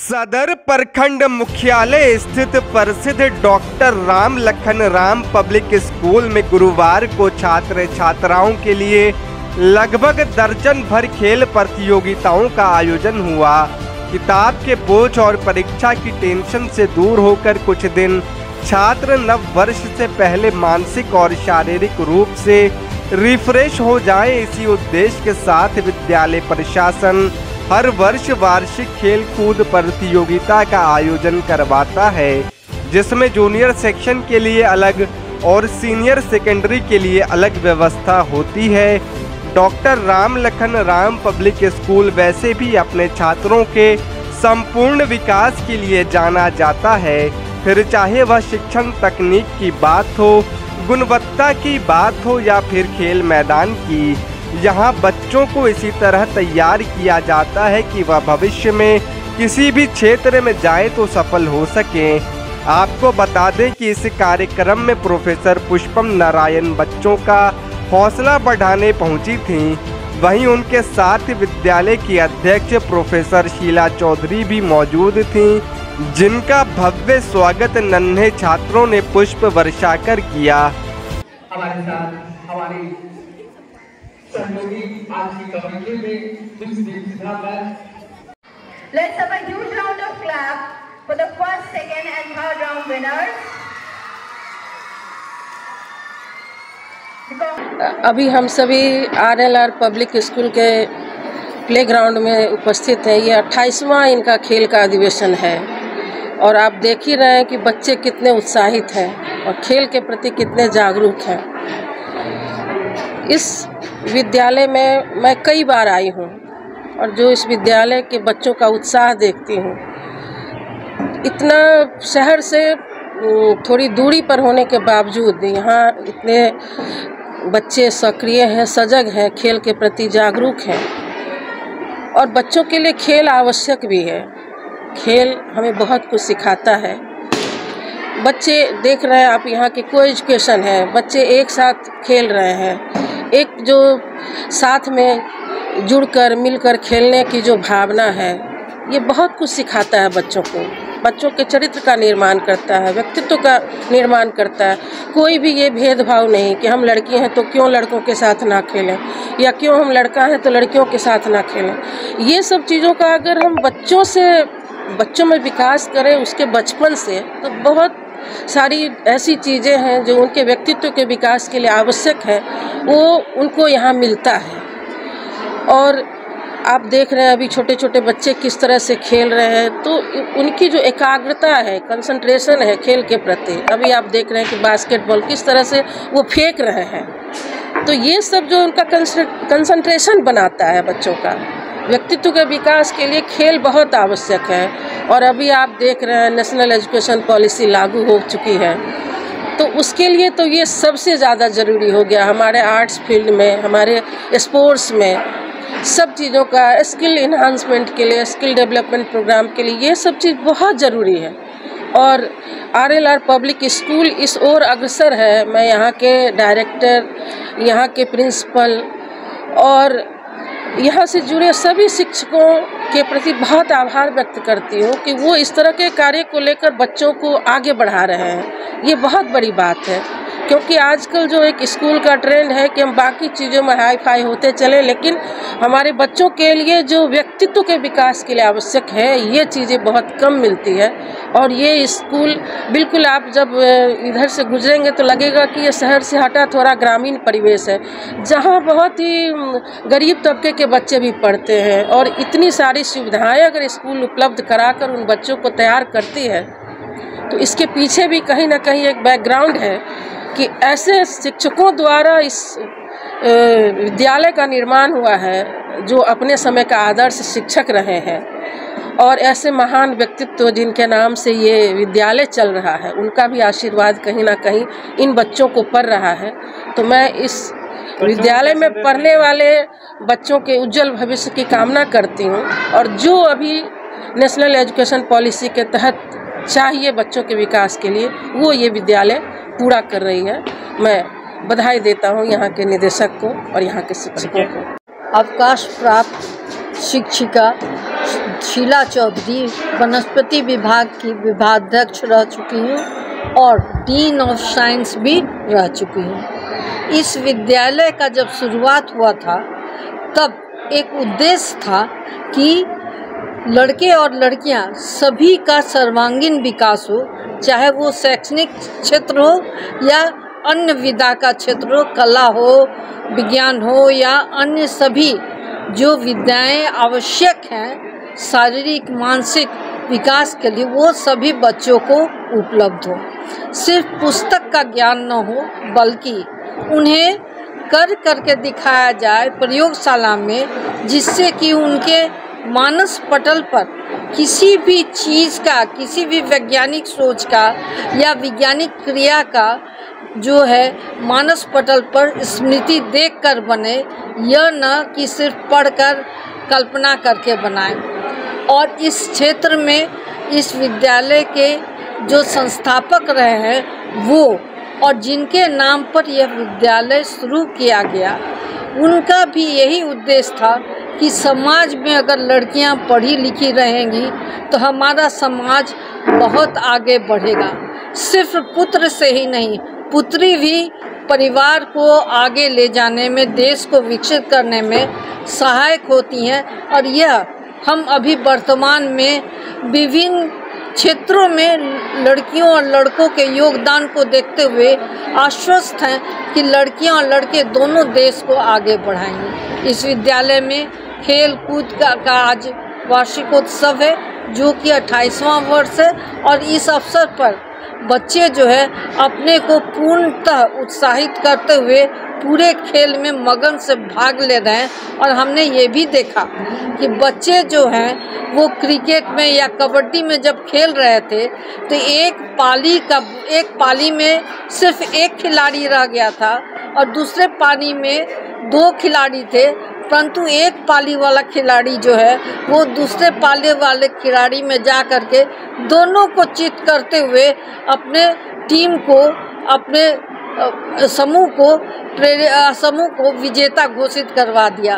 सदर प्रखंड मुख्यालय स्थित प्रसिद्ध doctor Ram Lakhan Ram public school में गुरुवार को छात्र छात्राओं के लिए लगभग दर्जन भर खेल प्रतियोगिताओं का आयोजन हुआ। किताब के बोझ और परीक्षा की टेंशन से दूर होकर कुछ दिन छात्र नव वर्ष से पहले मानसिक और शारीरिक रूप से रिफ्रेश हो जाएं, इसी उद्देश्य के साथ विद्यालय प्रशासन हर वर्ष वार्षिक खेल कूद प्रतियोगिता का आयोजन करवाता है, जिसमें जूनियर सेक्शन के लिए अलग और सीनियर सेकेंडरी के लिए अलग व्यवस्था होती है। Doctor Ram Lakhan Ram public school वैसे भी अपने छात्रों के संपूर्ण विकास के लिए जाना जाता है, फिर चाहे वह शिक्षण तकनीक की बात हो, गुणवत्ता की बात हो या फिर खेल मैदान की। यहाँ बच्चों को इसी तरह तैयार किया जाता है कि वह भविष्य में किसी भी क्षेत्र में जाए तो सफल हो सकें। आपको बता दें कि इस कार्यक्रम में प्रोफेसर पुष्पम नारायण बच्चों का हौसला बढ़ाने पहुंची थीं। वहीं उनके साथ विद्यालय की अध्यक्ष प्रोफेसर शीला चौधरी भी मौजूद थीं, जिनका भव्य स्वागत नन्हे छात्रों ने पुष्प वर्षाकर किया। हमारे साथ हमारी सहयोगी आज की कमेटी में Let's have a huge round of clap for the first, second and third round winners. अभी हम सभी RLR पब्लिक स्कूल के प्लेग्राउंड में उपस्थित हैं। ये 28वां इनका खेल का अधिवेशन है और आप देख ही रहे हैं कि बच्चे कितने उत्साहित हैं और खेल के प्रति कितने जागरूक हैं। इस विद्यालय में मैं कई बार आई हूँ और जो इस विद्यालय के बच्चों का उत्साह देखती हूँ, इतना शहर से थोड़ी दूरी पर होने के बावजूद यहाँ इतने बच्चे सक्रिय हैं, सजग हैं, खेल के प्रति जागरूक हैं और बच्चों के लिए खेल आवश्यक भी है। खेल हमें बहुत कुछ सिखाता है। बच्चे देख रहे हैं आप, यहाँ की को एजुकेशन है, बच्चे एक साथ खेल रहे हैं। एक जो साथ में जुड़कर मिलकर खेलने की जो भावना है, ये बहुत कुछ सिखाता है बच्चों को। बच्चों के चरित्र का निर्माण करता है, व्यक्तित्व का निर्माण करता है। कोई भी ये भेदभाव नहीं कि हम लड़की हैं तो क्यों लड़कों के साथ ना खेलें या क्यों हम लड़का हैं तो लड़कियों के साथ ना खेलें। ये सब चीज़ों का अगर हम बच्चों में विकास करें उसके बचपन से, तो बहुत सारी ऐसी चीज़ें हैं जो उनके व्यक्तित्व के विकास के लिए आवश्यक है, वो उनको यहाँ मिलता है। और आप देख रहे हैं अभी छोटे छोटे बच्चे किस तरह से खेल रहे हैं, तो उनकी जो एकाग्रता है, कंसंट्रेशन है खेल के प्रति। अभी आप देख रहे हैं कि बास्केटबॉल किस तरह से वो फेंक रहे हैं, तो ये सब जो उनका कंसंट्रेशन बनाता है बच्चों का, व्यक्तित्व के विकास के लिए खेल बहुत आवश्यक है। और अभी आप देख रहे हैं नेशनल एजुकेशन पॉलिसी लागू हो चुकी है, तो उसके लिए तो ये सबसे ज़्यादा ज़रूरी हो गया। हमारे आर्ट्स फील्ड में, हमारे स्पोर्ट्स में, सब चीज़ों का स्किल इन्हांसमेंट के लिए, स्किल डेवलपमेंट प्रोग्राम के लिए ये सब चीज़ बहुत ज़रूरी है। और RLR पब्लिक स्कूल इस ओर अग्रसर है। मैं यहाँ के डायरेक्टर, यहाँ के प्रिंसिपल और यहाँ से जुड़े सभी शिक्षकों के प्रति बहुत आभार व्यक्त करती हूँ कि वो इस तरह के कार्य को लेकर बच्चों को आगे बढ़ा रहे हैं। ये बहुत बड़ी बात है, क्योंकि आजकल जो एक स्कूल का ट्रेंड है कि हम बाकी चीज़ों में हाई फाई होते चले, लेकिन हमारे बच्चों के लिए जो व्यक्तित्व के विकास के लिए आवश्यक है, ये चीज़ें बहुत कम मिलती है। और ये स्कूल बिल्कुल, आप जब इधर से गुजरेंगे तो लगेगा कि ये शहर से हटा थोड़ा ग्रामीण परिवेश है, जहाँ बहुत ही गरीब तबके के बच्चे भी पढ़ते हैं। और इतनी सारी सुविधाएं अगर स्कूल उपलब्ध कराकर उन बच्चों को तैयार करती है, तो इसके पीछे भी कहीं ना कहीं एक बैकग्राउंड है कि ऐसे शिक्षकों द्वारा इस विद्यालय का निर्माण हुआ है जो अपने समय का आदर्श शिक्षक रहे हैं। और ऐसे महान व्यक्तित्व जिनके नाम से ये विद्यालय चल रहा है, उनका भी आशीर्वाद कहीं ना कहीं इन बच्चों को पड़ रहा है। तो मैं इस विद्यालय में पढ़ने वाले बच्चों के उज्जवल भविष्य की कामना करती हूँ। और जो अभी नेशनल एजुकेशन पॉलिसी के तहत चाहिए बच्चों के विकास के लिए, वो ये विद्यालय पूरा कर रही है। मैं बधाई देता हूँ यहाँ के निदेशक को और यहाँ के शिक्षकों को। अवकाश प्राप्त शिक्षिका शीला चौधरी वनस्पति विभाग की विभागाध्यक्ष रह चुकी हूँ और डीन ऑफ साइंस भी रह चुकी हूँ। इस विद्यालय का जब शुरुआत हुआ था तब एक उद्देश्य था कि लड़के और लड़कियां सभी का सर्वांगीण विकास हो, चाहे वो शैक्षणिक क्षेत्र हो या अन्य विधा का क्षेत्र हो, कला हो, विज्ञान हो या अन्य सभी जो विद्याएं आवश्यक हैं शारीरिक मानसिक विकास के लिए, वो सभी बच्चों को उपलब्ध हो। सिर्फ पुस्तक का ज्ञान न हो बल्कि उन्हें कर करके दिखाया जाए प्रयोगशाला में, जिससे कि उनके मानस पटल पर किसी भी चीज़ का, किसी भी वैज्ञानिक सोच का या वैज्ञानिक क्रिया का जो है मानस पटल पर स्मृति देखकर बने, यह न कि सिर्फ पढ़कर कल्पना करके बनाए। और इस क्षेत्र में इस विद्यालय के जो संस्थापक रहे हैं वो और जिनके नाम पर यह विद्यालय शुरू किया गया, उनका भी यही उद्देश्य था कि समाज में अगर लड़कियां पढ़ी लिखी रहेंगी तो हमारा समाज बहुत आगे बढ़ेगा। सिर्फ पुत्र से ही नहीं, पुत्री भी परिवार को आगे ले जाने में, देश को विकसित करने में सहायक होती हैं। और यह हम अभी वर्तमान में विभिन्न क्षेत्रों में लड़कियों और लड़कों के योगदान को देखते हुए आश्वस्त हैं कि लड़कियां और लड़के दोनों देश को आगे बढ़ाएंगे। इस विद्यालय में खेल कूद का आज वार्षिकोत्सव है जो कि 28वां वर्ष है और इस अवसर पर बच्चे जो है अपने को पूर्णतः उत्साहित करते हुए पूरे खेल में मगन से भाग ले रहे हैं। और हमने ये भी देखा कि बच्चे जो हैं वो क्रिकेट में या कबड्डी में जब खेल रहे थे तो एक पाली में सिर्फ एक खिलाड़ी रह गया था और दूसरे पाली में 2 खिलाड़ी थे, परंतु एक पाली वाला खिलाड़ी जो है वो दूसरे पाले वाले खिलाड़ी में जा कर के दोनों को चित करते हुए अपने टीम को, अपने समूह को विजेता घोषित करवा दिया।